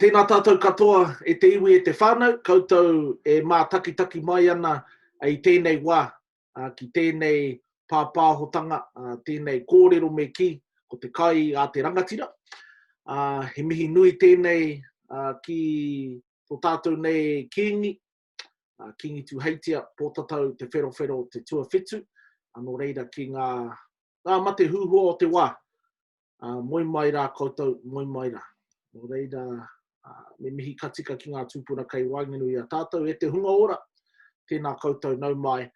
Tēnā tātou katoa e te iwi e te whānau, koutou e mā taki mai ana i tēnei wā, ki tēnei pāpāhotanga, tēnei kōrero me ki, ko te kai a te rangatira. He mihi nui tēnei ki tō tātou nei kiingi, kiingi tu heitia, pōtatau te whero te tuawhetu, anō reira ki ngā mate huhua o te wā. Moi mai rā koutou, moi mai rā. Nō reira, me mihi katika ki ngā tūpuna kei wainganui a tātou, e te hunga ora, tēnā koutou nau mai,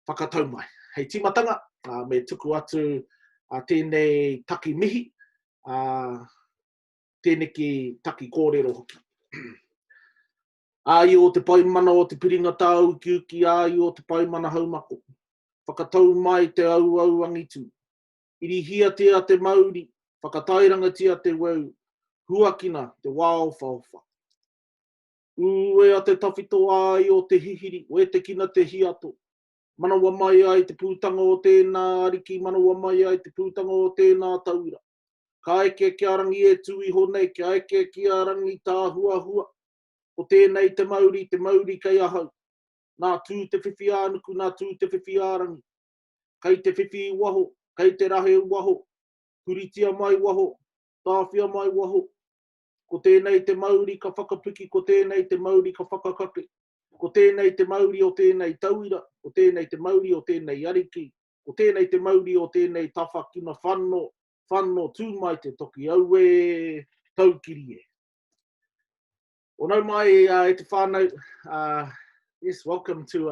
whakatau mai. Hei timatanga, me tuku atu tēnei taki mihi, tēnei ki taki kōrero hoki. Ai o te paimana o te piringa tāu kiuki, ai o te paimana haumako. Whakatau mai te au angitu. Irihia tia te mauri, whakatairanga tia te wau, huakina te wāo whawha. Ue a te tawhito ai o te hihiri, o e te kina te hiato. Manawa mai ai te pūtanga o tēnā ariki, manawa mai ai te pūtanga o tēnā taura. Ka eke ki arangi e tui honei, ka eke ki arangi tā hua. O tēnei te mauri kei ahau. Nā tū te whiwhi ānuku, nā tū te whiwhi ārangi. Kei te whiwhi waho, kei te rahe waho, puritia mai waho, tāwhia mai waho. Ko tēnei te mauri ka whakapiki, ko tēnei te mauri ka whakakake. Ko tēnei te mauri o tēnei tauira, ko tēnei te mauri o tēnei ariki, ko tēnei te mauri o tēnei tawha kina whanno tūmai te toki aue taukiri e. O nau mai e te whānau, yes, welcome to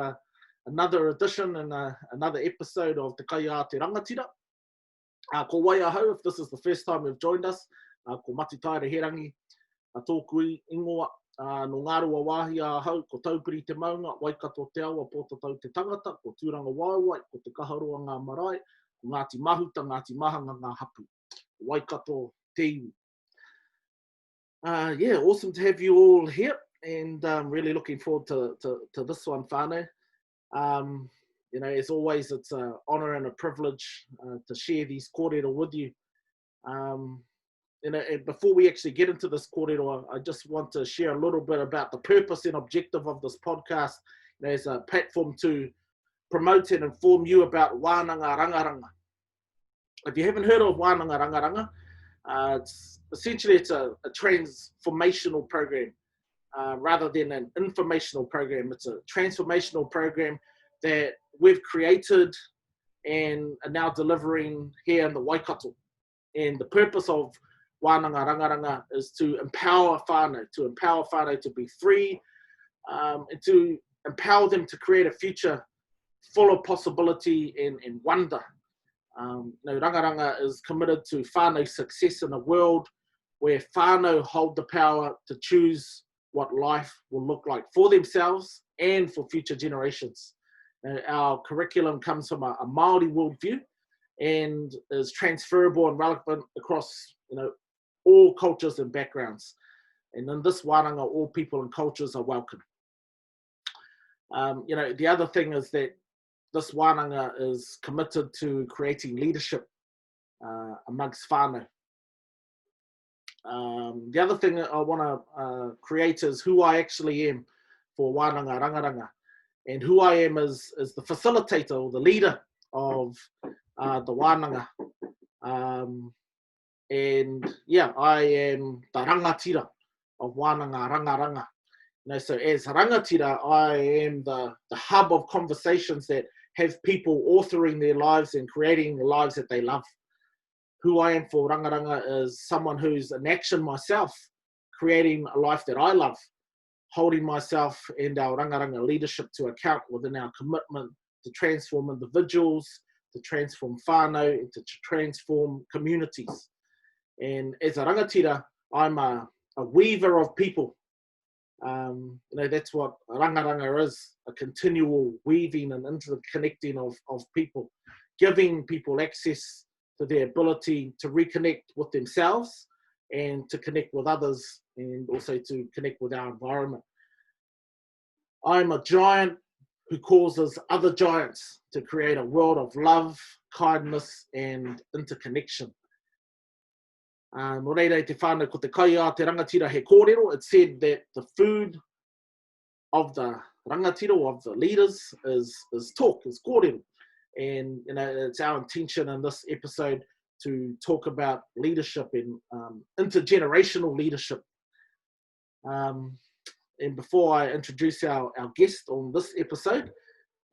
another edition and another episode of Te Kai a Te Rangatira. Ko wai ahau, if this is the first time you've joined us, ko matitaere Herangi, tōku ingoa, no ngārua wāhi ahau, ko taupiri te maunga, waikato te aua, pōtatau te tangata, ko tūranga waiwai, ko te kaharoa ngā marae, ko Ngāti Mahuta, Ngāti Mahanga ngā hapu. Waikato te iwi. Yeah, awesome to have you all here, and really looking forward to this one, whānau. You know, as always, it's an honour and a privilege to share these kōrero with you. You know, and before we actually get into this kōrero, I just want to share a little bit about the purpose and objective of this podcast, you know, as a platform to promote and inform you about wānanga rangaranga. If you haven't heard of wānanga rangaranga, it's a transformational program rather than an informational program. It's a transformational program that we've created and are now delivering here in the Waikato. And the purpose of wānanga rangaranga is to empower whānau to be free, and to empower them to create a future full of possibility and wonder. Rangaranga is committed to whānau success in a world where whānau hold the power to choose what life will look like for themselves and for future generations. Our curriculum comes from a Māori worldview and is transferable and relevant across, you know, all cultures and backgrounds. And in this wānanga, all people and cultures are welcome. You know, the other thing is that this wānanga is committed to creating leadership amongst whānau. The other thing I want to create is who I actually am for wānanga rangaranga. And who I am is the facilitator or the leader of the wānanga. And yeah, I am the rangatira of wānanga rangaranga. You know, so as rangatira, I am the hub of conversations that have people authoring their lives and creating the lives that they love. Who I am for rangaranga is someone who's in action myself, creating a life that I love, holding myself and our rangaranga leadership to account within our commitment to transform individuals, to transform whānau, and to transform communities. And as a rangatira, I'm a weaver of people. You know, that's what rangaranga is, a continual weaving and interconnecting of people, giving people access to their ability to reconnect with themselves and to connect with others and also to connect with our environment. I'm a giant who causes other giants to create a world of love, kindness, and interconnection. No reira te whānau ko te kai a te rangatira he kōrero, it said that the food of the rangatira or of the leaders is talk, is kōrero. And it's our intention in this episode to talk about leadership and intergenerational leadership. And before I introduce our guest on this episode,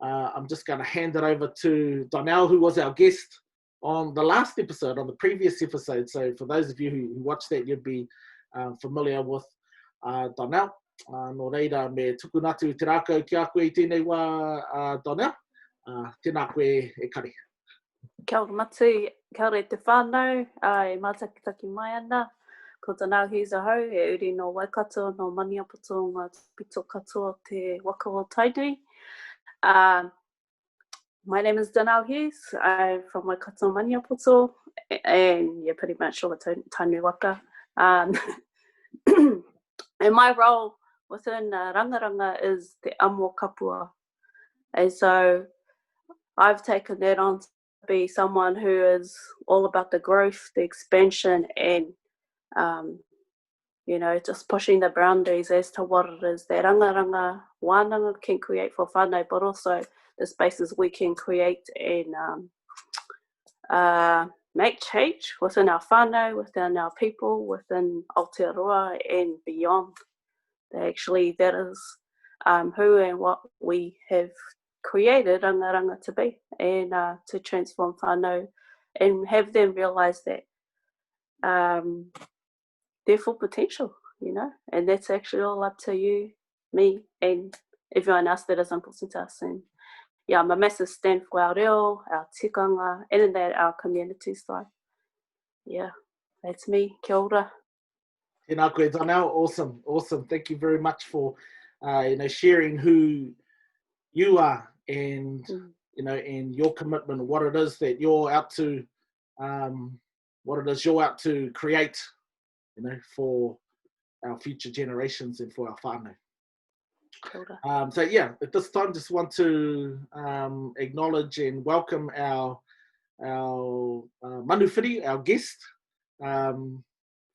I'm just going to hand it over to Donnell, who was our guest on the last episode, on the previous episode. So for those of you who watched that, you'd be familiar with Donnell. Nō reira, me tukunatu te rākau ki a koe I tēnei wā, Donnell. Tēnā koe e kare. Kia ora matu, kia ora te whānau, e mātakitaki mai ana. Ko Donnell Hughes ahau, e uri no Waikato, no Maniapoto, ngā pito katoa te waka o Tainui. My name is Donnell Hughes. I'm from Waikato, Maniapoto, and yeah, pretty much all the Tainui waka. And my role within Rangaranga is te amo kapua. And so I've taken that on to be someone who is all about the growth, the expansion, and just pushing the boundaries as to what it is that rangaranga wānanga can create for whānau, but also the spaces we can create and make change within our whānau, within our people, within Aotearoa and beyond. That is who and what we have created rangaranga to be, and to transform whānau and have them realise that their full potential, and that's actually all up to you, me, and everyone else that is important to us. And yeah, I'm a massive stand for our reo, our tikanga, and in that our community side. Yeah, that's me. Kia ora. Tēnā koe, Donnell. Awesome. Thank you very much for sharing who you are and and your commitment, what it is that you're out to, create, for our future generations and for our whānau. So yeah, at this time, just want to acknowledge and welcome our manuwhiri, our guest,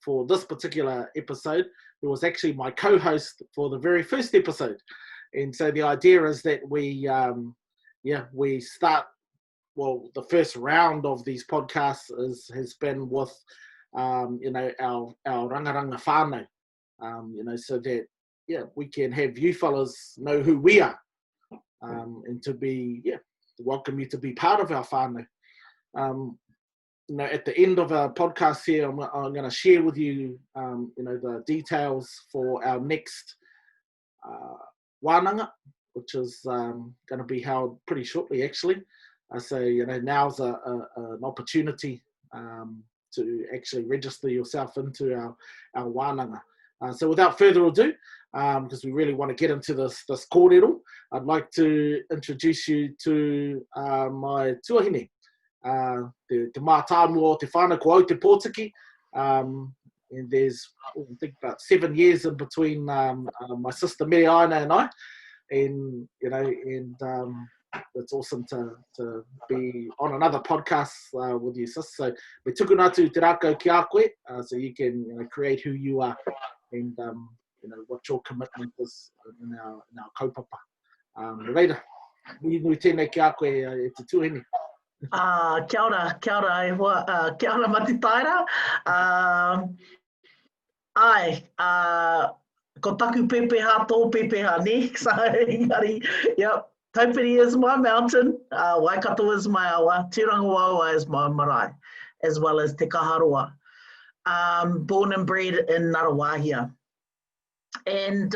for this particular episode, who was actually my co-host for the very first episode. And so the idea is that we start, the first round of these podcasts has been with, our rangaranga whānau, so that, we can have you fellas know who we are, and to welcome you to be part of our whānau. At the end of our podcast here, I'm going to share with you, the details for our next wānanga, which is going to be held pretty shortly, actually. So, now's an opportunity to actually register yourself into our wānanga. So without further ado, because we really want to get into this kōrero, I'd like to introduce you to my tuahine, te mātāmu o te whānau ko au te pōtiki. And there's, I think, about 7 years in between my sister Mereaina and I. And, it's awesome to be on another podcast with you, sis. So, me tukunatu te rākau ki a koe, so you can create who you are and what your commitment is in our kaupapa. Reira, nui tēnei ki a koe e te tuahine. Kia ora matitaira. Ko taku pepeha, tō pepeha ne. So, engari, yep. Taupiri is my mountain, Waikato is my awa, Tirangawawa is my marae, as well as Te Kaharoa. Born and bred in Ngarawahia. And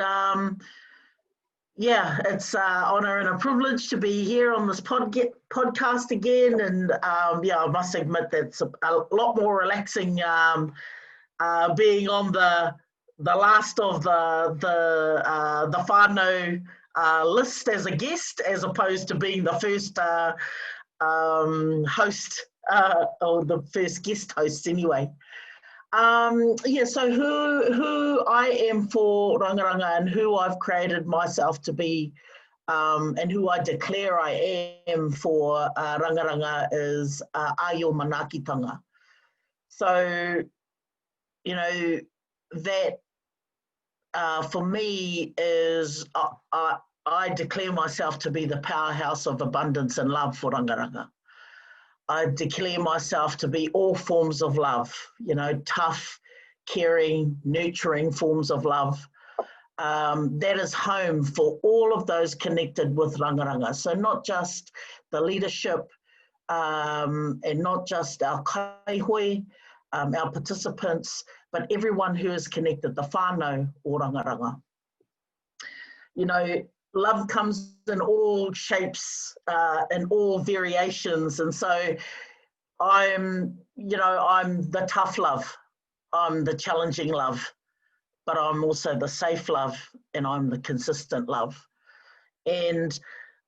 it's an honour and a privilege to be here on this podcast again. And I must admit that it's a lot more relaxing being on the last of the whānau list as a guest, as opposed to being the first host, or the first guest host anyway. So who I am for Rangaranga and who I've created myself to be, and who I declare I am for Rangaranga is Ayo Manakitanga. So you know, that for me is I declare myself to be the powerhouse of abundance and love for Rangaranga. I declare myself to be all forms of love, you know, tough, caring, nurturing forms of love. That is home for all of those connected with Rangaranga. So not just the leadership and not just our kaihui, our participants, but everyone who is connected, the whānau o Rangaranga. You know, love comes in all shapes and all variations. And so I'm the tough love, I'm the challenging love, but I'm also the safe love, and I'm the consistent love. And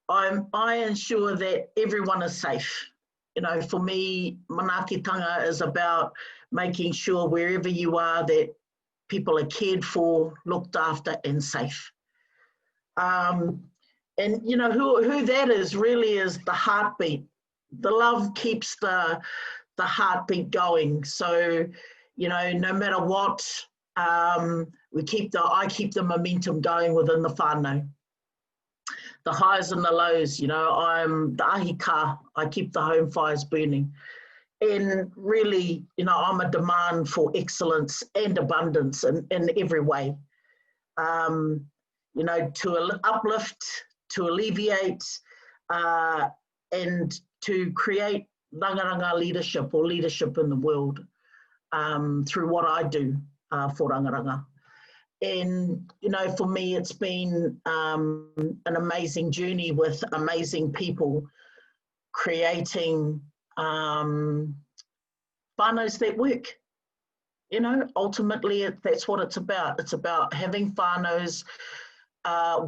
I ensure that everyone is safe. You know, for me, manaakitanga is about making sure wherever you are that people are cared for, looked after, and safe. And you know who that is really is the heartbeat. The love keeps the heartbeat going. So, you know, no matter what, I keep the momentum going within the whānau. The highs and the lows, you know, I'm the ahika, I keep the home fires burning. And really, you know, I'm a demand for excellence and abundance in every way. You know, to uplift, to alleviate, and to create rangaranga leadership or leadership in the world through what I do for rangaranga. And, you know, for me, it's been an amazing journey with amazing people creating whānaus that work. You know, ultimately, that's what it's about. It's about having whānaus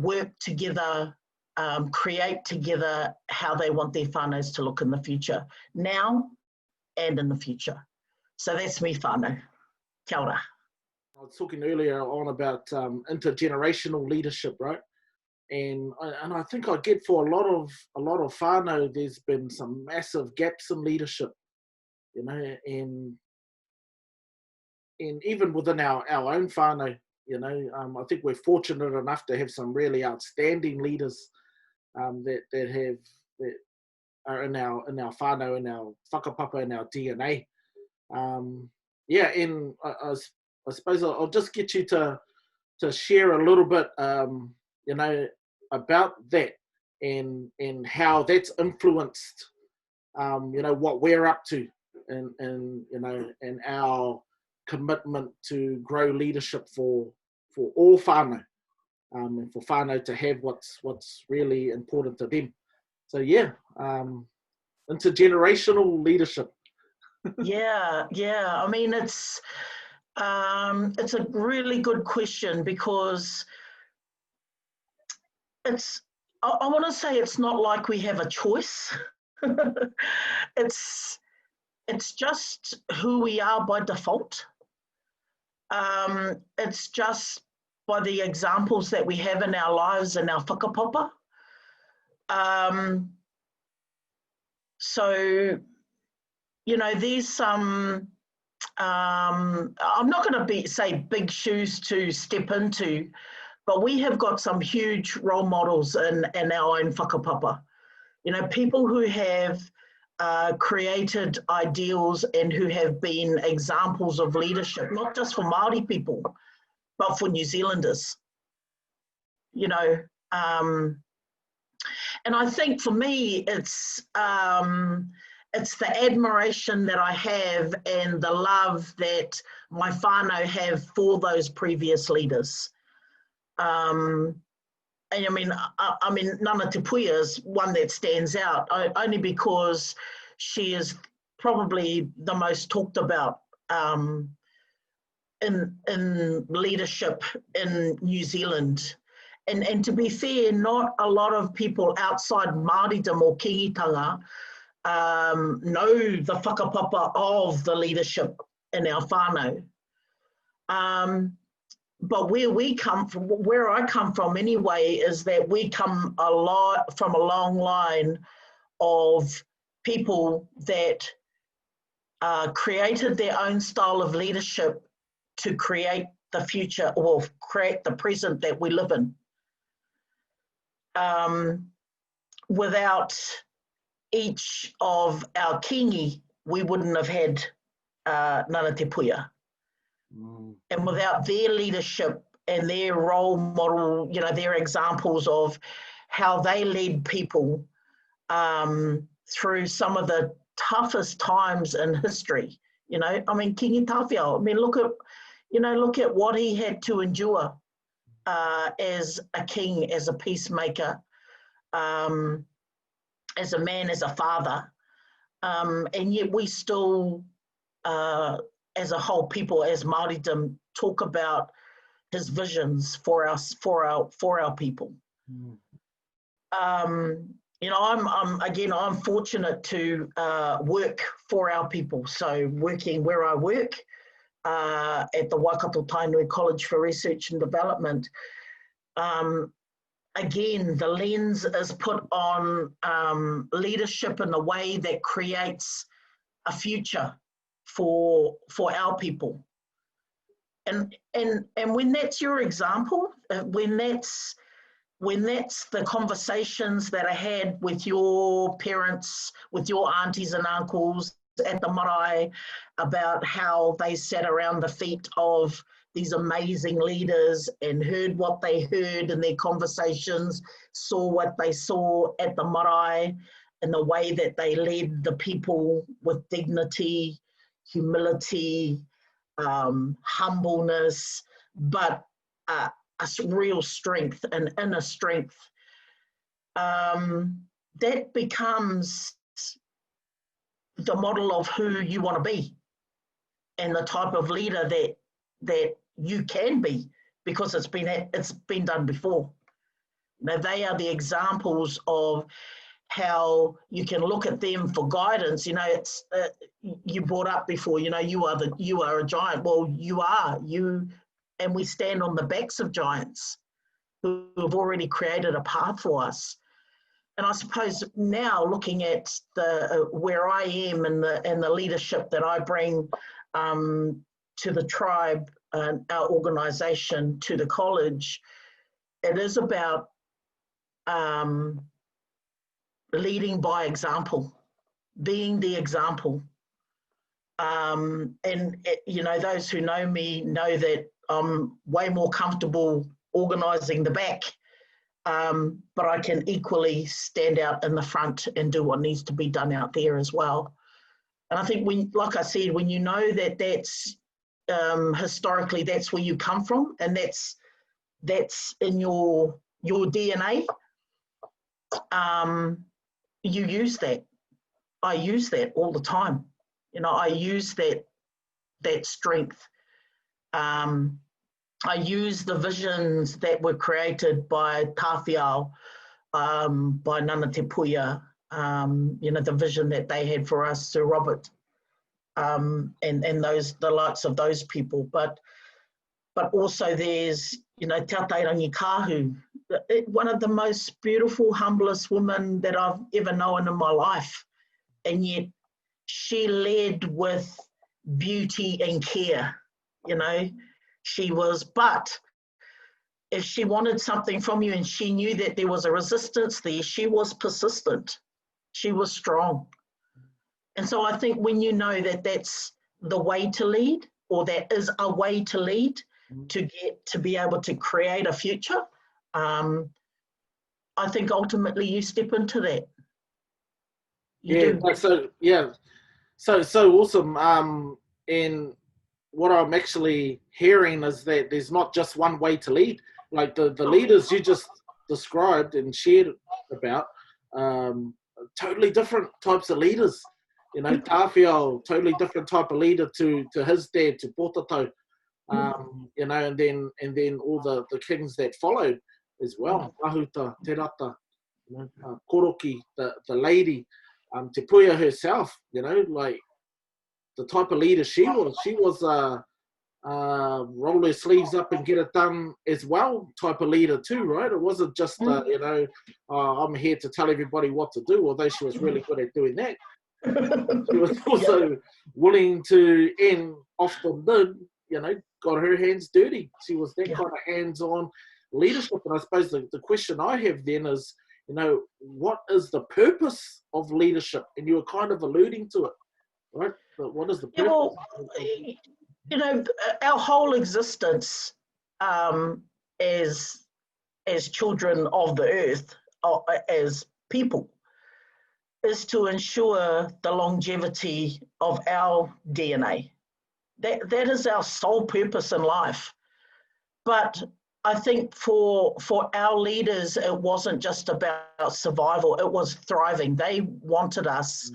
work together, create together how they want their whānaus to look in the future, now and in the future. So that's me whānau. Kia ora. I was talking earlier on about intergenerational leadership, right? And I think I get for a lot of whānau, there's been some massive gaps in leadership, you know, and even within our own whānau, you know, I think we're fortunate enough to have some really outstanding leaders that are in our whānau, in our whakapapa, in our DNA. Yeah, and I suppose I'll just get you to share a little bit, you know, about that and how that's influenced, you know, what we're up to, and you know, and our commitment to grow leadership for all whānau, and for whānau to have what's really important to them. So yeah, intergenerational leadership. Yeah. I mean, it's a really good question, because I want to say it's not like we have a choice. It's just who we are by default. It's just by the examples that we have in our lives and our whakapapa. So, you know, there's some, I'm not going to say big shoes to step into, but we have got some huge role models in our own whakapapa. You know, people who have created ideals and who have been examples of leadership, not just for Māori people, but for New Zealanders. You know, and I think for me, it's the admiration that I have and the love that my whānau have for those previous leaders. And I mean, Nana Tupuia is one that stands out, only because she is probably the most talked about in leadership in New Zealand. And to be fair, not a lot of people outside Māoridom or Kingitanga know the whakapapa of the leadership in our whānau. But where I come from anyway, is that we come from a long line of people that created their own style of leadership to create the future or create the present that we live in. Without each of our kingi, we wouldn't have had Ngana Te Puia. And without their leadership and their role model, you know, their examples of how they led people through some of the toughest times in history. You know, I mean, Kingi Tawhiao, I mean, look at what he had to endure as a king, as a peacemaker, as a man, as a father. And yet we still, as a whole people, as Māoridom, talk about his visions for us, for our people. You know, I'm fortunate to work for our people. So working where I work at the Waikato Tainui College for Research and Development, again, the lens is put on leadership in a way that creates a future for our people. And when that's your example, when that's the conversations that I had with your parents, with your aunties and uncles at the marae about how they sat around the feet of these amazing leaders and heard what they heard in their conversations, saw what they saw at the marae, and the way that they led the people with dignity, humility, humbleness, but a real strength, an inner strength, that becomes the model of who you want to be and the type of leader that you can be, because it's been done before. Now, they are the examples of how you can look at them for guidance. You know, it's you brought up before, you know, you are a giant. Well, you are, and we stand on the backs of giants who have already created a path for us. And I suppose now, looking at where I am and the leadership that I bring to the tribe and our organisation, to the college, it is about leading by example, being the example. And you know, those who know me know that I'm way more comfortable organising the back, but I can equally stand out in the front and do what needs to be done out there as well. And I think like I said, when you know that that's historically that's where you come from, and that's in your DNA, you use that. I use that all the time. You know, I use that strength. I use the visions that were created by Tawhiao, by Ngana Te Puia, you know, the vision that they had for us, Sir Robert, and the likes of those people. But also there's, you know, Te Rangi Kahu, one of the most beautiful, humblest women that I've ever known in my life. And yet she led with beauty and care, you know. She was, but if she wanted something from you and she knew that there was a resistance there, she was persistent. She was strong. And so I think when you know that that's the way to lead, or that is a way to lead, to be able to create a future, I think ultimately you step into that. So awesome. And what I'm actually hearing is that there's not just one way to lead. Like the leaders you just described and shared about, totally different types of leaders. You know, Tawhiao, totally different type of leader to his dad, to Potato. You know, and then all the kings that followed as well. Mahuta, Te Rata, you know, Koroki, the lady, Te Puia herself, you know, like the type of leader she was roll her sleeves up and get it done as well type of leader too, right? It wasn't just, you know, I'm here to tell everybody what to do, although she was really good at doing that. She was also willing to, and often did, you know, got her hands dirty. She was that Yeah. kind of hands-on leadership. And I suppose the question I have then is, you know, what is the purpose of leadership? And you were kind of alluding to it, right? But what is the purpose? Well, you know, our whole existence as children of the earth, as people, is to ensure the longevity of our DNA. That is our sole purpose in life. But I think for our leaders, it wasn't just about survival, it was thriving. They wanted us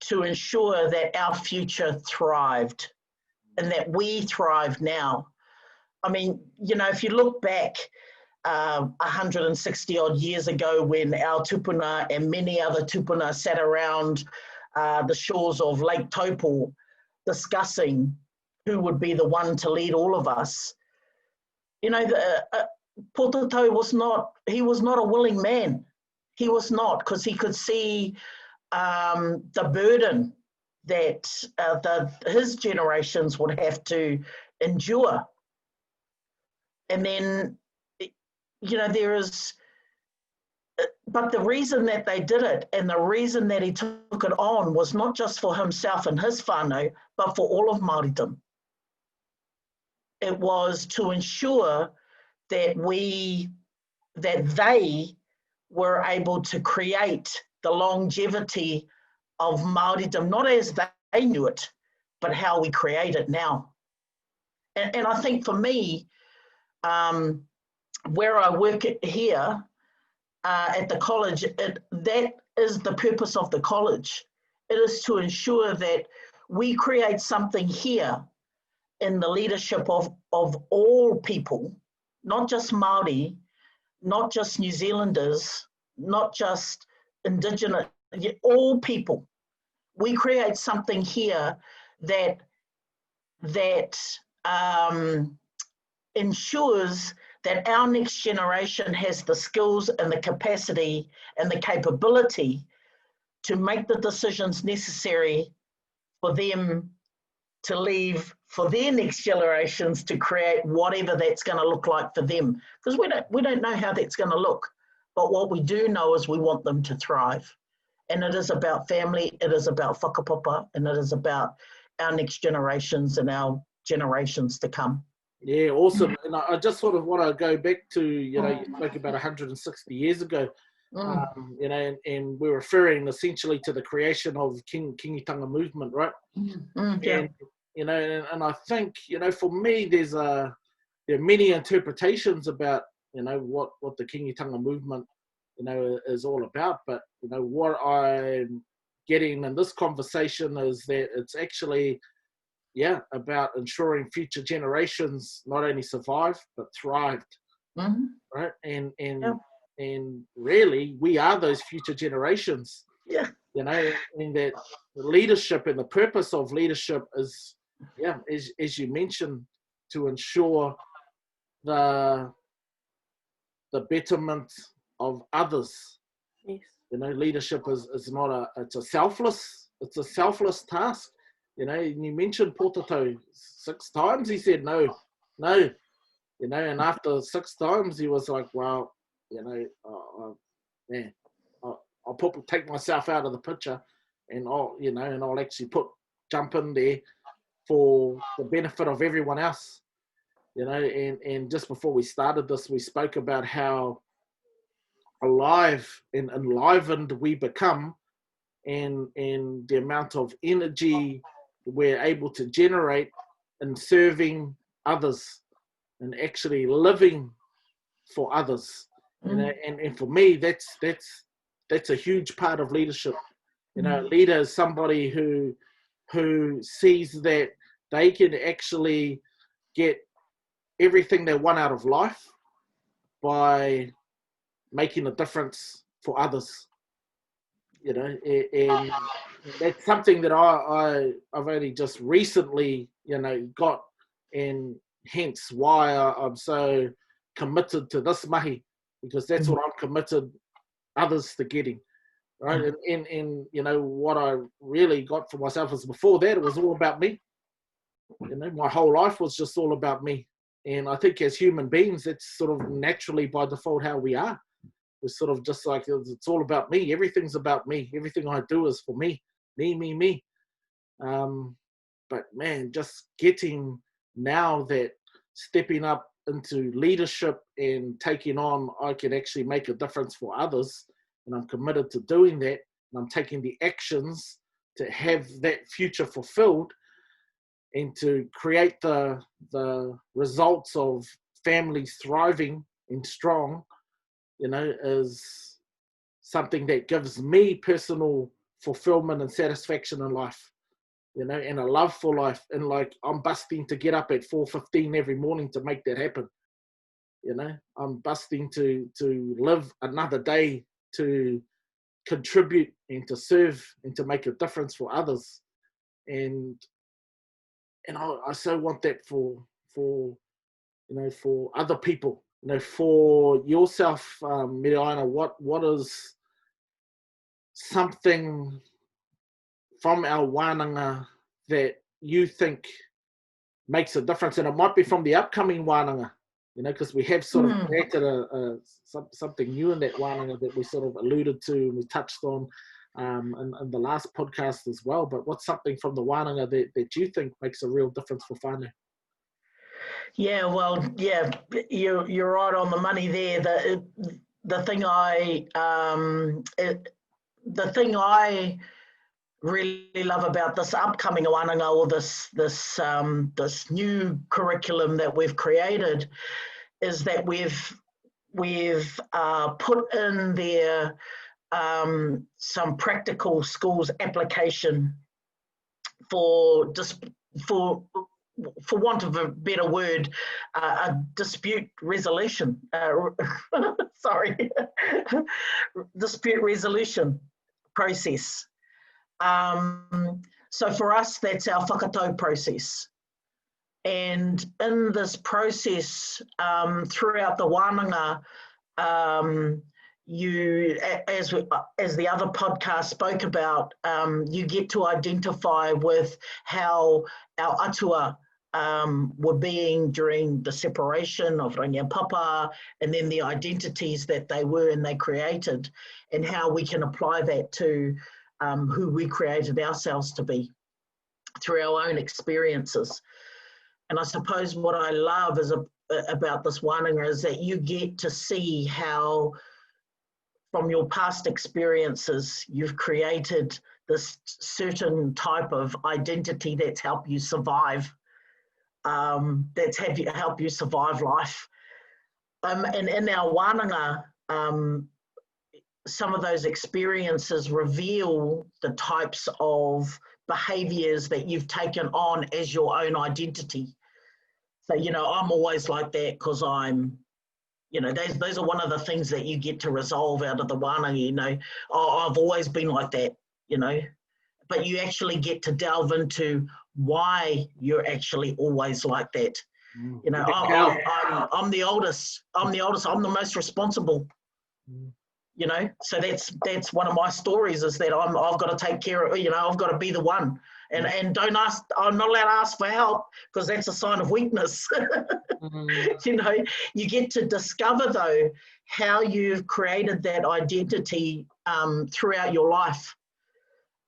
to ensure that our future thrived and that we thrive now. I mean, you know, if you look back 160 odd years ago when our tupuna and many other tupuna sat around the shores of Lake Taupo discussing who would be the one to lead all of us, you know, Potatau was not a willing man. He was not, because he could see the burden that his generations would have to endure. And then, you know, but the reason that they did it and the reason that he took it on was not just for himself and his whānau, but for all of Māoridom. It was to ensure that they were able to create the longevity of Māoridom, not as they knew it, but how we create it now. And I think for me, where I work here at the college, that is the purpose of the college. It is to ensure that we create something here in the leadership of all people, not just Māori, not just New Zealanders, not just Indigenous, all people. We create something here that ensures that our next generation has the skills and the capacity and the capability to make the decisions necessary for them to leave for their next generations to create whatever that's going to look like for them. Because we don't know how that's going to look. But what we do know is we want them to thrive. And it is about family, it is about whakapapa, and it is about our next generations and our generations to come. Yeah, awesome. And I just sort of want to go back to, you know, you spoke about 160 years ago, you know, and we're referring essentially to the creation of Kingitanga movement, right? Yeah. And, you know, and I think, you know, for me, there are many interpretations about, you know, what the Kingitanga movement, you know, is all about. But, you know, what I'm getting in this conversation is that it's actually, yeah, about ensuring future generations not only survived but thrived, right? And really, we are those future generations. Yeah. You know, and that the leadership and the purpose of leadership is, yeah, as you mentioned, to ensure the betterment of others. Yes. You know, leadership is not it's a selfless task. You know, and you mentioned Potatau 6 times. He said no. You know, and after 6 times, he was like, well, you know, man, I'll take myself out of the picture, and I'll actually jump in there for the benefit of everyone else. You know, and just before we started this, we spoke about how alive and enlivened we become, and the amount of energy we're able to generate in serving others and actually living for others. You know, and for me, that's a huge part of leadership. You know, a leader is somebody who sees that they can actually get everything they want out of life by making a difference for others. You know, and that's something that I've only just recently, you know, got, and hence why I'm so committed to this mahi, because that's what I'm committed others to getting, right? And you know, what I really got for myself is, before that, it was all about me. You know, my whole life was just all about me. And I think as human beings, it's sort of naturally by default how we are. We're sort of just like, it's all about me. Everything's about me. Everything I do is for me. Me. But man, just getting now that stepping up into leadership and taking on, I can actually make a difference for others. And I'm committed to doing that. And I'm taking the actions to have that future fulfilled and to create the results of families thriving and strong, you know, is something that gives me personal fulfillment and satisfaction in life, you know, and a love for life. And like, I'm busting to get up at 4:15 every morning to make that happen. You know, I'm busting to live another day, to contribute and to serve and to make a difference for others. And I so want that for you know, for other people, you know, for yourself, Mereaina. What is something from our wānanga that you think makes a difference? And it might be from the upcoming wānanga, you know, because we have sort of created something new in that wānanga that we sort of alluded to and we touched on in the last podcast as well. But what's something from the wānanga that you think makes a real difference for whānau? Yeah, well, yeah, you're right on the money there. The thing I really love about this upcoming wānanga, or this new curriculum that we've created, is that we've put in there some practical schools application for want of a better word, a dispute resolution. Dispute resolution process. So for us, that's our whakatau process. And in this process, throughout the wānanga, you, as the other podcast spoke about, you get to identify with how our atua were being during the separation of Rangi and Papa, and then the identities that they were and they created, and how we can apply that to who we created ourselves to be through our own experiences. And I suppose what I love is about this wānanga is that you get to see how, from your past experiences, you've created this certain type of identity that's helped you survive, help you survive life. And in our wānanga, some of those experiences reveal the types of behaviours that you've taken on as your own identity. So, you know, I'm always like that because I'm, you know, those are one of the things that you get to resolve out of the wānanga, you know. Oh, I've always been like that, you know. But you actually get to delve into why you're actually always like that. You know, I'm the oldest. I'm the most responsible. You know, so that's one of my stories, is that I've got to take care of, you know, I've got to be the one. And don't ask, I'm not allowed to ask for help, because that's a sign of weakness. You know, you get to discover, though, how you've created that identity throughout your life.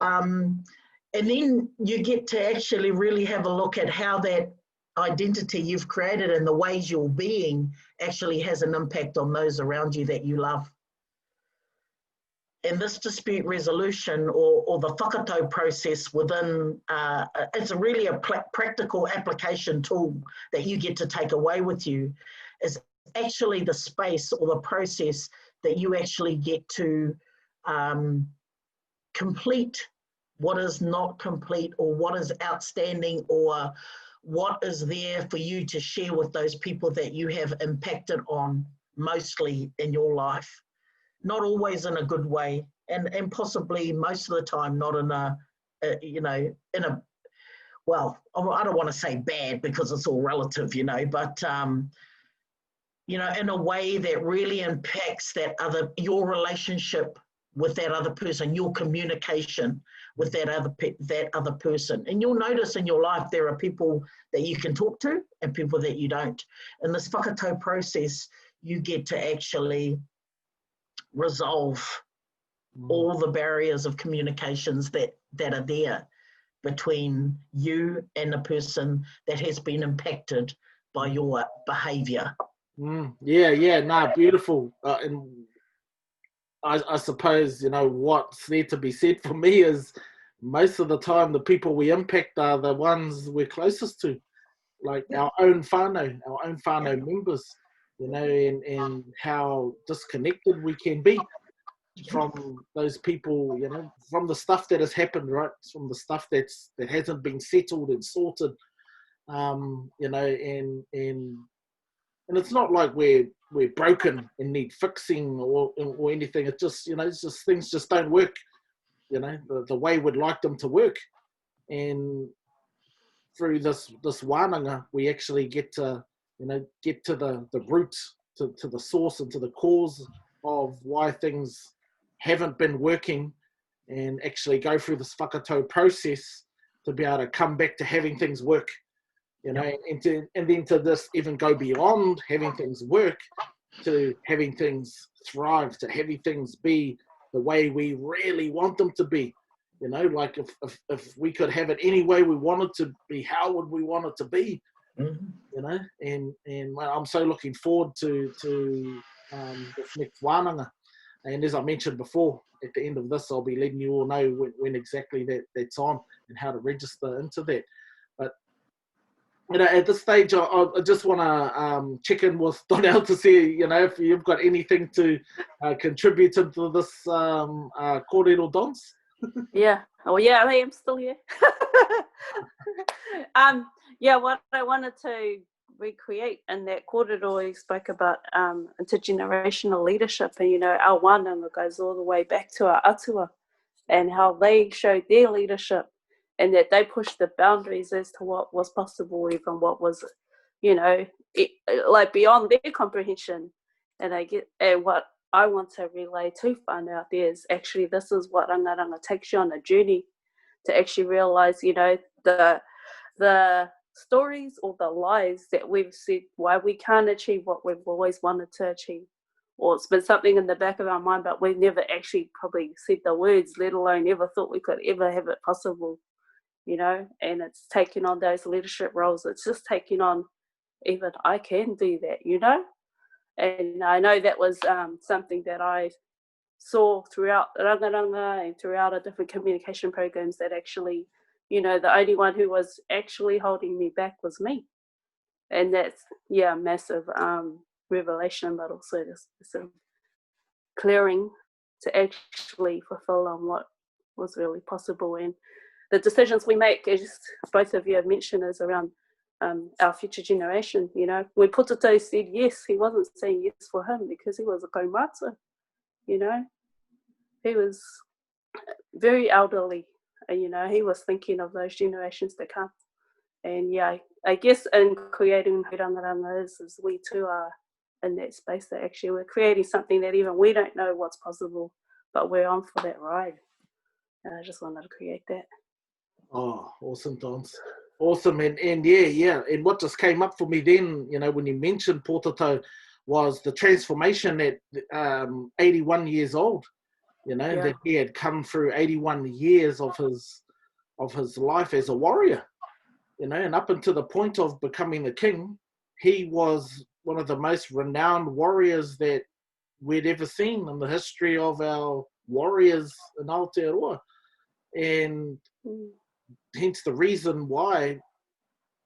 And then you get to actually really have a look at how that identity you've created and the ways you're being actually has an impact on those around you that you love. And this dispute resolution, or the whakatau process within, it's really a practical application tool that you get to take away with you, is actually the space or the process that you actually get to complete what is not complete, or what is outstanding, or what is there for you to share with those people that you have impacted on mostly in your life. Not always in a good way, and possibly most of the time not in well, I don't want to say bad, because it's all relative, you know, but you know, in a way that really impacts your relationship with that other person, your communication. with that other person. And you'll notice in your life there are people that you can talk to and people that you don't. In this whakatau process, you get to actually resolve all the barriers of communications that are there between you and the person that has been impacted by your behaviour. Beautiful. And I suppose, what's there to be said for me is most of the time the people we impact are the ones we're closest to, like our own whānau members, and how disconnected we can be from those people, from the stuff that has happened, right? From the stuff that hasn't been settled and sorted, and it's not like we're broken and need fixing or anything. It's just, it's just things just don't work, the way we'd like them to work. And through this wānanga, we actually get to the root, to the source and to the cause of why things haven't been working, and actually go through this whakatau process to be able to come back to having things work. And then to this even go beyond having things work to having things thrive, to having things be the way we really want them to be. Like if we could have it any way we wanted to be, how would we want it to be? And I'm so looking forward to this next wānanga. And as I mentioned before, at the end of this, I'll be letting you all know when exactly that's on and how to register into that. But at this stage, I just want to check in with Donnell to see, if you've got anything to contribute into this kōrero dance. Yeah. Oh, yeah, I am still here. What I wanted to recreate in that kōrero, he spoke about intergenerational leadership, and, our wānanga goes all the way back to our atua and how they showed their leadership, and that they pushed the boundaries as to what was possible, even what was, like beyond their comprehension. And what I want to relay to whānau out there is actually this is what rangaranga takes you on a journey to actually realise, the stories or the lies that we've said why we can't achieve what we've always wanted to achieve. Or it's been something in the back of our mind, but we've never actually probably said the words, let alone ever thought we could ever have it possible. And it's taking on those leadership roles. It's just taking on, even I can do that, And I know that was something that I saw throughout Rangaranga and throughout our different communication programs, that actually, the only one who was actually holding me back was me. And that's, massive revelation, but also this clearing to actually fulfill on what was really possible. And the decisions we make, as both of you have mentioned, is around our future generation. When Putato said yes, he wasn't saying yes for him because he was a kaumata. He was very elderly, and he was thinking of those generations to come. And I guess in creating Rangaranga is we too are in that space that actually we're creating something that even we don't know what's possible, but we're on for that ride. And I just wanted to create that. Oh, awesome, Dons. Awesome. And and what just came up for me then, when you mentioned Pōtato, was the transformation at 81 years old, that he had come through 81 years of his life as a warrior, and up until the point of becoming the king, he was one of the most renowned warriors that we'd ever seen in the history of our warriors in Aotearoa. And hence the reason why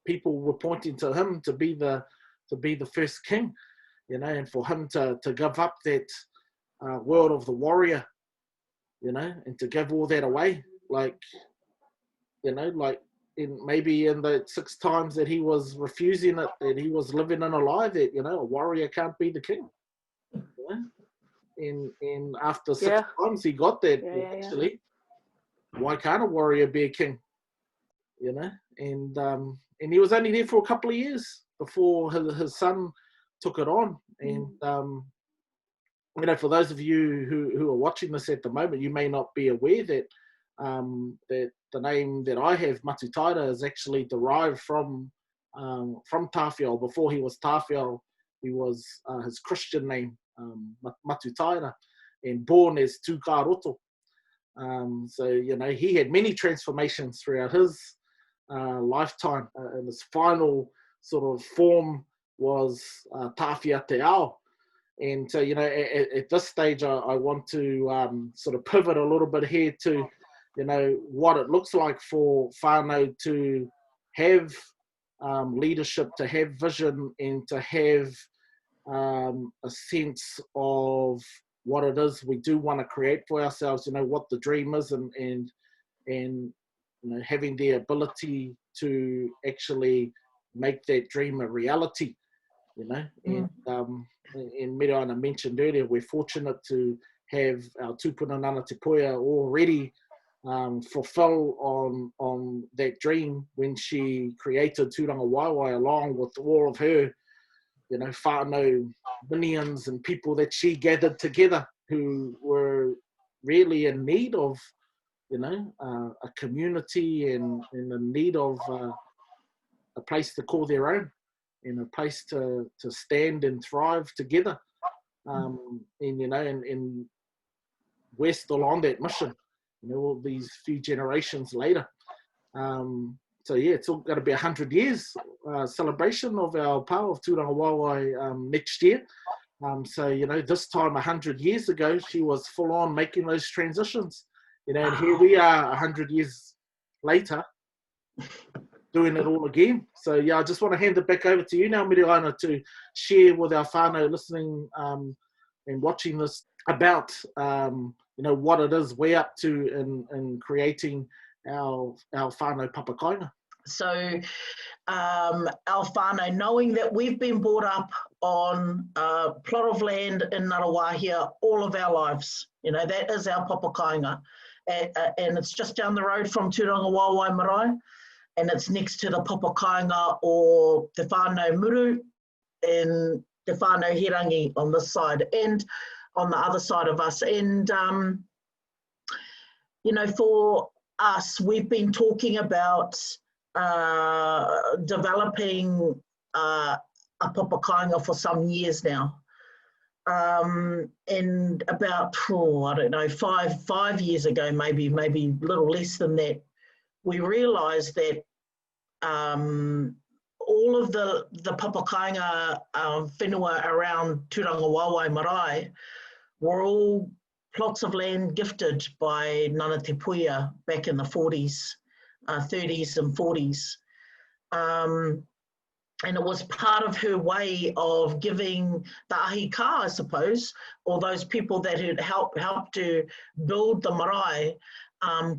people were pointing to him to be the first king, and for him to give up that world of the warrior, and to give all that away, maybe in the 6 times that he was refusing it, that he was living in a lie that, a warrior can't be the king. And after 6 times he got that, actually, why can't a warrior be a king? And he was only there for a couple of years before his son took it on. And for those of you who are watching this at the moment, you may not be aware that that the name that I have, Matutaira, is actually derived from Tawhiao. Before he was Tawhiao, he was his Christian name, Matutaira, and born as Tūkaroto. So, you know, he had many transformations throughout his lifetime, and his final sort of form was Tawhia Te Ao. And so, you know, at this stage, I want to sort of pivot a little bit here to, you know, what it looks like for whānau to have leadership, to have vision, and to have a sense of what it is we do want to create for ourselves, you know, what the dream is, and you know, having the ability to actually make that dream a reality, you know. And Mereaina mentioned earlier, we're fortunate to have our tūpuna Nana Te Puea already fulfill on that dream when she created Tūranga Waiwai, along with all of her, you know, whānau minions and people that she gathered together who were really in need of, you know, a community and in need of a place to call their own, and a place to stand and thrive together. And, you know, and we're still on that mission, you know, all these few generations later. So yeah, it's all going to be 100 years celebration of our power of Tūranga Waiwai next year. So, you know, this time 100 years ago, she was full on making those transitions, you know, and here we are 100 years later doing it all again. So yeah, I just want to hand it back over to you now, Mereaina, to share with our whānau listening and watching this about, you know, what it is we're up to in creating our whānau papakainga. So our whānau, knowing that we've been brought up on a plot of land in Ngarawahia all of our lives, you know, that is our papakainga. And it's just down the road from Tūranga Waiwai Marae, and it's next to the papakainga or Te Whānau Muru and Te Whānau Herangi on this side and on the other side of us. And, you know, for us, we've been talking about developing a papakainga for some years now. And about, I don't know, five years ago, maybe a little less than that, we realised that all of the papakainga whenua around Tūranga Waiwai Marae were all plots of land gifted by Nana Te Puea back in the 40s, 30s and 40s. And it was part of her way of giving the ahika, I suppose, or those people that had helped to build the marae,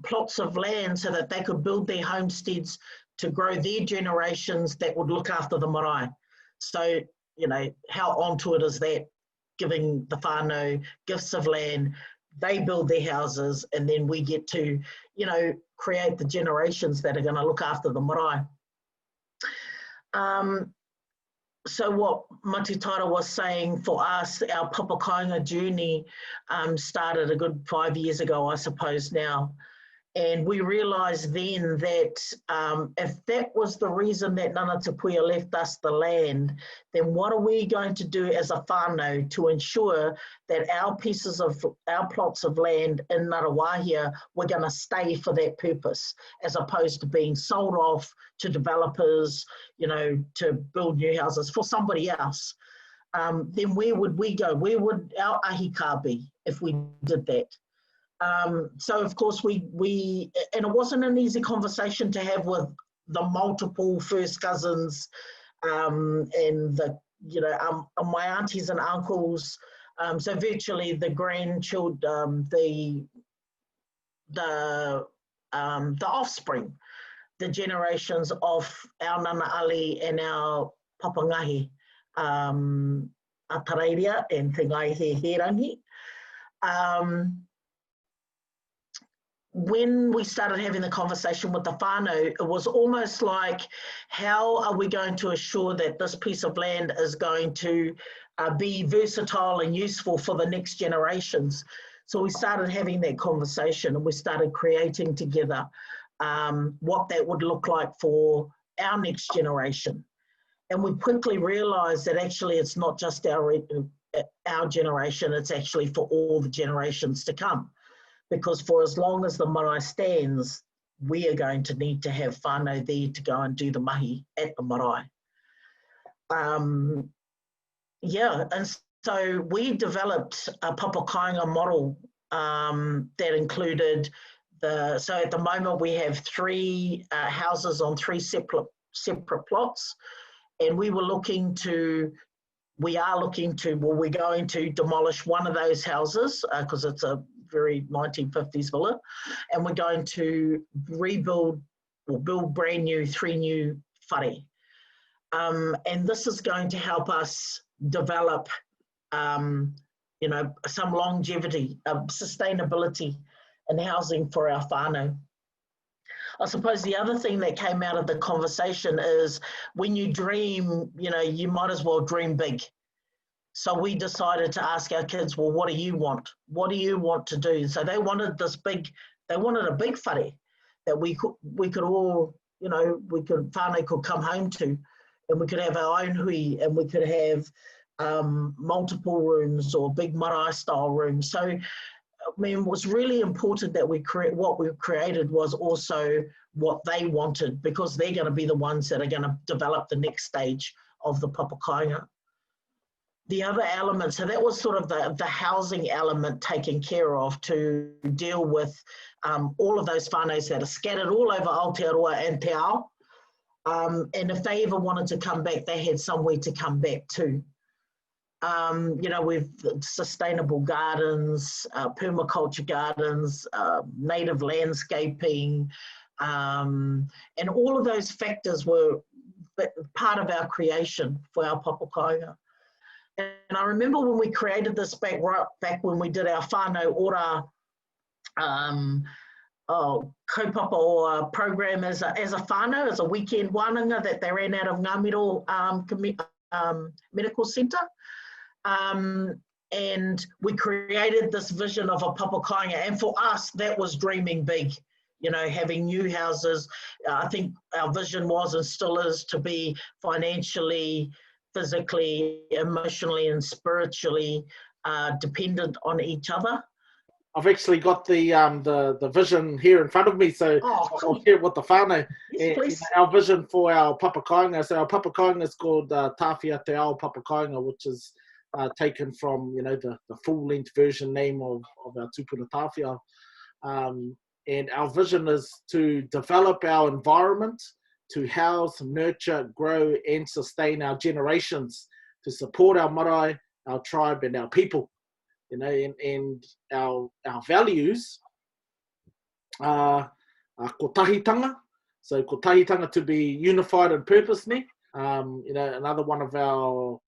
plots of land so that they could build their homesteads to grow their generations that would look after the marae. So, you know, how onto it is that, giving the whānau gifts of land, they build their houses, and then we get to, you know, create the generations that are going to look after the marae. So what Matutaira was saying, for us, our papakainga journey started a good 5 years ago, I suppose now. And we realised then that if that was the reason that Nana Te Puea left us the land, then what are we going to do as a whānau to ensure that our plots of land in Ngarawahia were going to stay for that purpose, as opposed to being sold off to developers, you know, to build new houses for somebody else. Then where would we go? Where would our ahika be if we did that? So of course and it wasn't an easy conversation to have with the multiple first cousins and the, you know, my aunties and uncles, so virtually the grandchildren, the offspring, the generations of our Nana Ali and our Papangahi, Atareiria and Te Ngaihe Herangi. When we started having the conversation with the whānau, it was almost like, how are we going to assure that this piece of land is going to be versatile and useful for the next generations? So we started having that conversation and we started creating together what that would look like for our next generation. And we quickly realised that actually it's not just our generation, it's actually for all the generations to come. Because for as long as the marae stands, we are going to need to have whānau there to go and do the mahi at the marae. Yeah, and so we developed a papakainga model that included so at the moment we have 3 houses on 3 separate plots, and we're going to demolish one of those houses because it's a very 1950s villa, and we're going to rebuild or build brand new 3 new whare. And this is going to help us develop, some longevity, sustainability in housing for our whānau. I suppose the other thing that came out of the conversation is when you dream, you might as well dream big. So we decided to ask our kids, well, what do you want? What do you want to do? So they wanted a big whare that we could all, whānau could come home to, and we could have our own hui, and we could have multiple rooms or big marae style rooms. So, I mean, it was really important that what we created was also what they wanted, because they're going to be the ones that are going to develop the next stage of the papakainga. The other element, so that was sort of the housing element taken care of to deal with all of those whānaus that are scattered all over Aotearoa and Te Ao. And if they ever wanted to come back, they had somewhere to come back to. With sustainable gardens, permaculture gardens, native landscaping, and all of those factors were part of our creation for our papakainga. And I remember when we created this back when we did our whānau ora kaupapa or program as a whānau, as a weekend wānanga that they ran out of Ngāmiro Medical Centre. And we created this vision of a papakainga, and for us that was dreaming big, having new houses. I think our vision was and still is to be financially, physically, emotionally and spiritually dependent on each other. I've actually got the vision here in front of me, so cool. I'll share it with the whānau. Yes, please. Our vision for our papakainga. So our papakainga is called Tāwhia Te Ao Papakainga, which is taken from the full-length version name of our tupuna Tāwhia. And our vision is to develop our environment, to house, nurture, grow and sustain our generations, to support our marae, our tribe and our people. And our values are ko tahitanga. So ko tahitanga, to be unified in purpose. Another one of our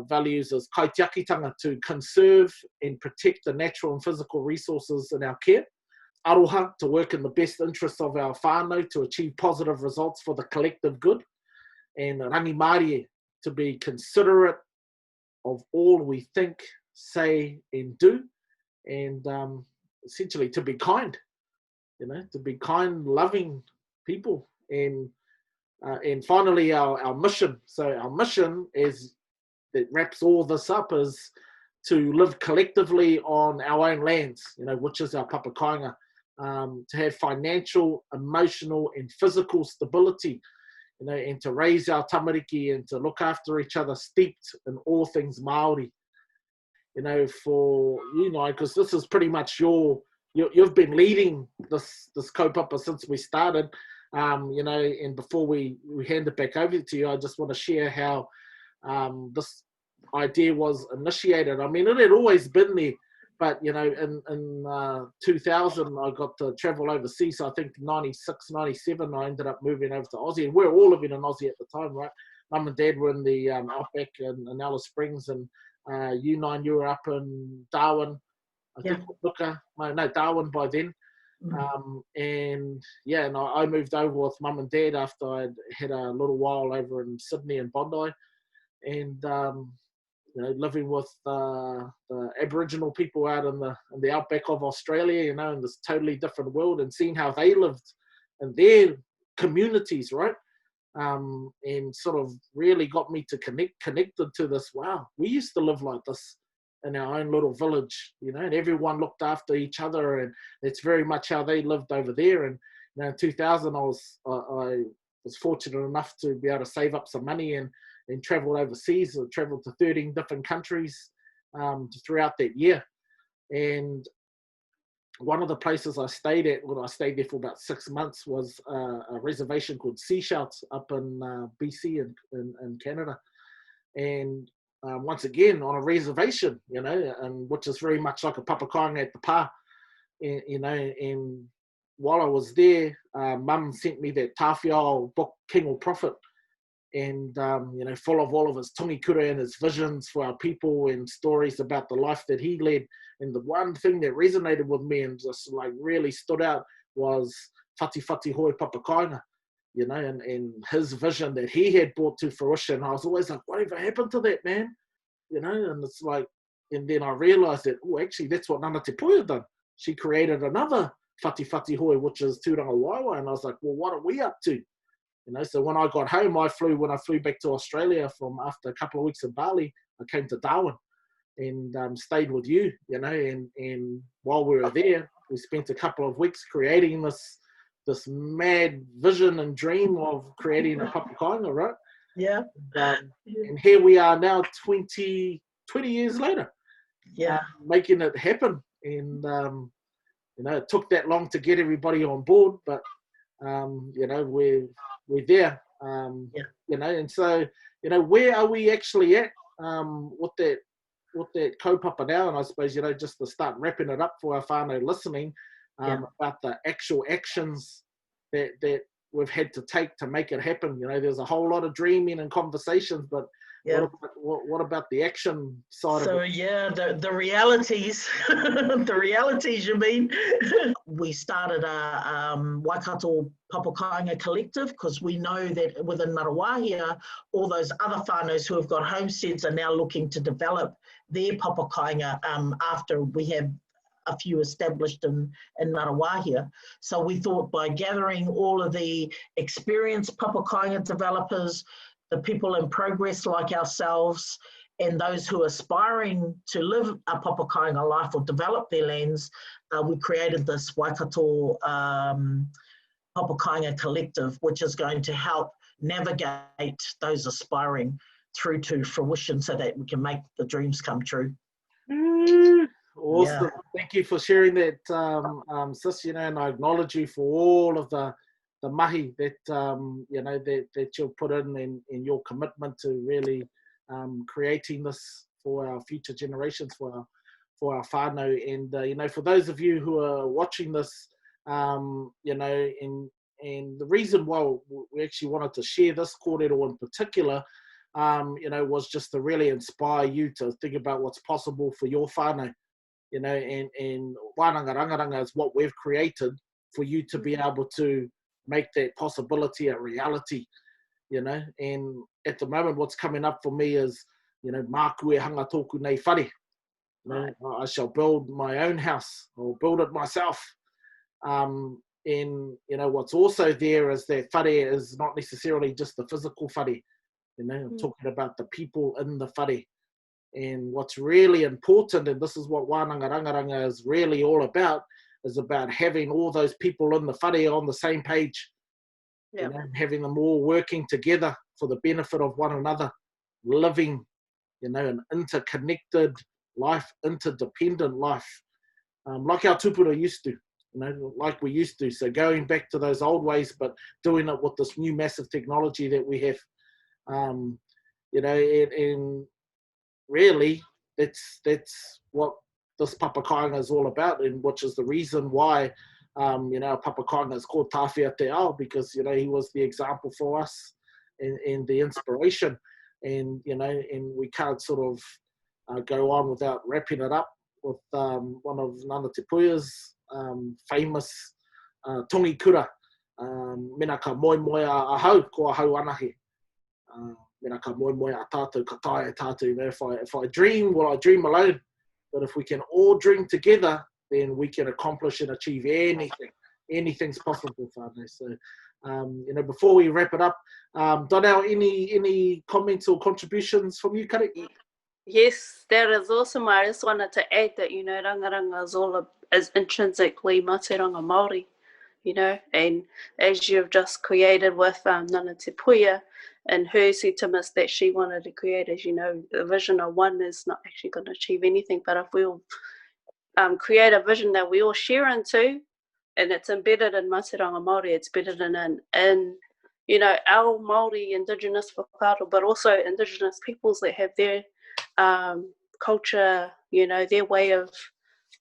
values is kaitiakitanga, to conserve and protect the natural and physical resources in our care. Aroha, to work in the best interests of our whānau to achieve positive results for the collective good. And rangi Māori, to be considerate of all we think, say and do, and essentially to be kind, to be kind, loving people. And finally our mission. So our mission is, that wraps all this up, is to live collectively on our own lands, which is our papakainga, to have financial, emotional and physical stability, and to raise our tamariki and to look after each other, steeped in all things Māori. For because this is pretty much you've been leading this kaupapa since we started, and before we hand it back over to you, I just want to share how this idea was initiated. I mean, it had always been there, but in 2000 I got to travel overseas. So I think 96, 97 I ended up moving over to Aussie, and we're all living in Aussie at the time, right? Mum and Dad were in the outback in Alice Springs, and you were up in Darwin, I think. Darwin by then. And I moved over with Mum and Dad after I'd had a little while over in Sydney and Bondi, and living with the Aboriginal people out in the outback of Australia, in this totally different world, and seeing how they lived in their communities, right? And sort of really got me to connected to this. Wow, we used to live like this in our own little village, and everyone looked after each other, and it's very much how they lived over there. And in 2000, I was fortunate enough to be able to save up some money and traveled overseas. I traveled to 13 different countries throughout that year. And one of the places I stayed at, I stayed there for about 6 months, was a reservation called Seashells up in BC in Canada. And once again, on a reservation, and which is very much like a papakainga at the pa, and while I was there, Mum sent me that Tawhiao book, King or Prophet, and full of all of his tongikura and his visions for our people and stories about the life that he led. And the one thing that resonated with me and just like really stood out was Whati Hoi Papakainga, and his vision that he had brought to fruition. I was always like, whatever happened to that, man? And it's like, and then I realized that, actually, that's what Nana Te Puia done. She created another Whati Hoi, which is Tūranga Waiwa. And I was like, well, what are we up to? So when I got home, when I flew back to Australia from after a couple of weeks in Bali, I came to Darwin and stayed with you, and while we were there, we spent a couple of weeks creating this mad vision and dream of creating a papakainga, right? Yeah. And here we are now 20 years later, making it happen. And, it took that long to get everybody on board, but, we're there, and so, where are we actually at with that kaupapa now? And I suppose, just to start wrapping it up for our whānau listening, about the actual actions that we've had to take to make it happen. There's a whole lot of dreaming and conversations, but what about the action side of it? The realities, the realities, you mean? We started a Waikato Papakainga collective because we know that within Ngarawahia, all those other whānaus who have got homesteads are now looking to develop their Papakainga after we have a few established in Ngarawahia. So we thought by gathering all of the experienced Papakainga developers, the people in progress like ourselves, and those who are aspiring to live a Papakainga life or develop their lands, we created this Waikato Papakainga collective, which is going to help navigate those aspiring through to fruition so that we can make the dreams come true. Awesome. Thank you for sharing that, sis, and I acknowledge you for all of the mahi that, that you've put in and your commitment to really creating this for our future generations, for our whānau. And, for those of you who are watching this, and the reason why we actually wanted to share this kōrero in particular, was just to really inspire you to think about what's possible for your whānau, and wānanga rangaranga is what we've created for you to be able to make that possibility a reality, and at the moment what's coming up for me is, māku e hanga tōku nei whare. I shall build my own house, or build it myself. And, what's also there is that whare is not necessarily just the physical whare, I'm talking about the people in the whare. And what's really important, and this is what Wānanga Rangaranga is really all about, is about having all those people in the whare on the same page, having them all working together for the benefit of one another, living, an interconnected life, interdependent life, like our tupuna used to, like we used to. So going back to those old ways, but doing it with this new massive technology that we have, and really that's what this papakainga is all about, and which is the reason why papakainga is called Tawhia Te Ao, because he was the example for us and the inspiration, and and we can't sort of go on without wrapping it up with one of Nana Te Puia's famous tongikura, mena ka moe moe a hau ko a hau anahe. mena ka moe a tātou, ka tae a tātou, you know, if I dream, well, I dream alone. But if we can all dream together, then we can accomplish and achieve anything. Anything's possible, whānau. So, you know, before we wrap it up, Donnell, any comments or contributions from you, Kari? Yes, that is awesome. I just wanted to add that, you know, rangaranga is intrinsically Mātauranga Māori, you know, and as you've just created with Nana Te Puia and her sentimus that she wanted to create, as you know, the vision of one is not actually going to achieve anything, but if we'll create a vision that we all share into, and it's embedded in Mātauranga Māori, it's embedded in you know, our Māori Indigenous whakaaro, but also Indigenous peoples that have their culture, you know, their way of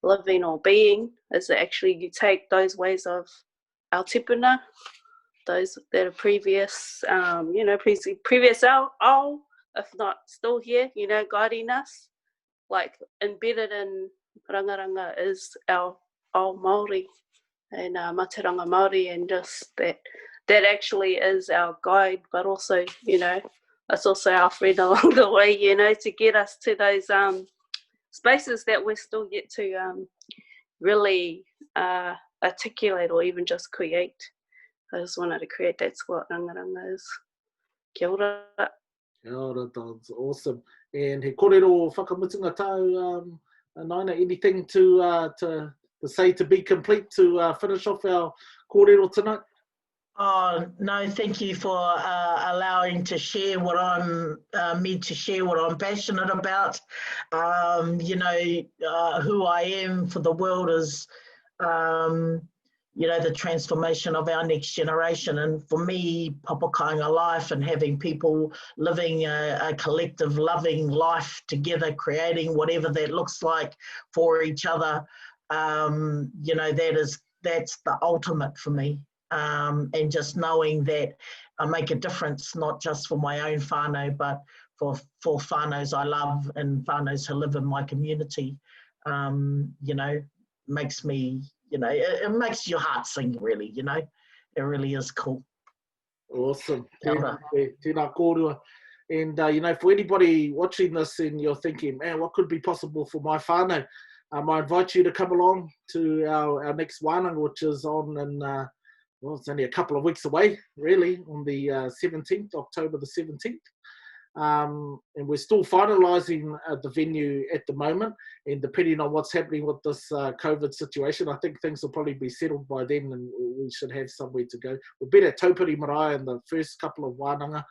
living or being, is that actually you take those ways of our tipuna, those that are previous, you know, previous ao, if not still here, you know, guiding us, like embedded in rangaranga is our Māori and Mātauranga Māori, and just that actually is our guide, but also, you know, it's also our friend along the way, you know, to get us to those spaces that we're still yet to really articulate or even just create. I just wanted to create, that's what rangaranga is. Kia ora. Kia ora, that's awesome. And he kōrero whakamutunga tau, Naina, anything to say to be complete to finish off our kōrero tonight? Oh, no, thank you for allowing to share what I'm meant to share, what I'm passionate about. You know, who I am for the world is, you know, the transformation of our next generation. And for me, papakainga life and having people living a collective loving life together, creating whatever that looks like for each other, you know, that's the ultimate for me. And just knowing that I make a difference, not just for my own whānau, but for whānaus I love and whānaus who live in my community, you know, makes me, you know, it makes your heart sing, really, you know. It really is cool. Awesome. Tēnā kōrua. And, you know, for anybody watching this and you're thinking, man, what could be possible for my whānau? I invite you to come along to our next wānanga, which is on in, well, it's only a couple of weeks away, really, on the 17th, October the 17th. And we're still finalising the venue at the moment, and depending on what's happening with this COVID situation, I think things will probably be settled by then and we should have somewhere to go. We've been at Taupiri Marae in the first couple of wānanga,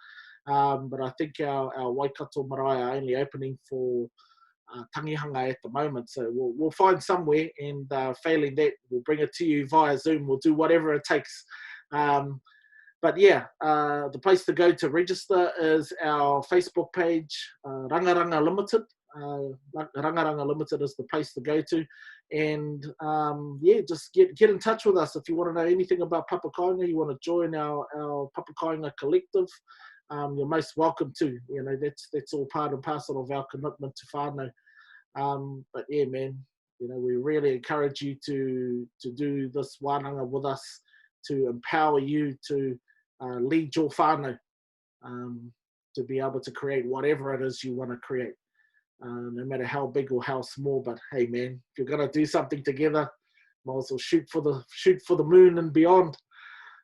but I think our Waikato Marae are only opening for tangihanga at the moment, so we'll find somewhere, and failing that, we'll bring it to you via Zoom. We'll do whatever it takes. But yeah, the place to go to register is our Facebook page, Rangaranga Limited. Rangaranga Limited is the place to go to, and yeah, just get in touch with us if you want to know anything about papakainga. You want to join our papakainga collective. You're most welcome to. You know, that's all part and parcel of our commitment to whānau. But yeah, man, you know, we really encourage you to do this wānanga with us, to empower you to lead your whānau, to be able to create whatever it is you want to create, no matter how big or how small. But hey, man, if you're gonna do something together, might as well shoot for the moon and beyond.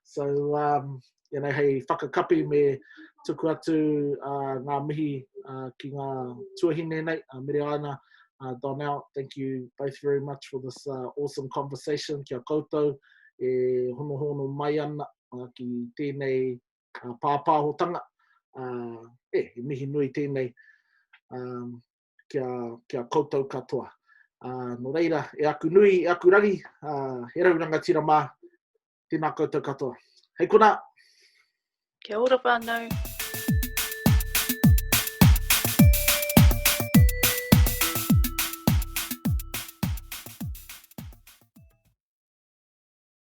So you know, hei whakakapi me tuku atu ngā mihi ki ngā tuahine nei, Mereaina, Donnell, thank you both very much for this awesome conversation. Kia koutou, e hono mai ana ki tēnei pāpāhotanga. E mihi nui tēnei kia koutou katoa. No reira, e aku nui, e aku rangi, he rau rangatira mā, tēnā koutou katoa. Hei kona! Kia ora whānau.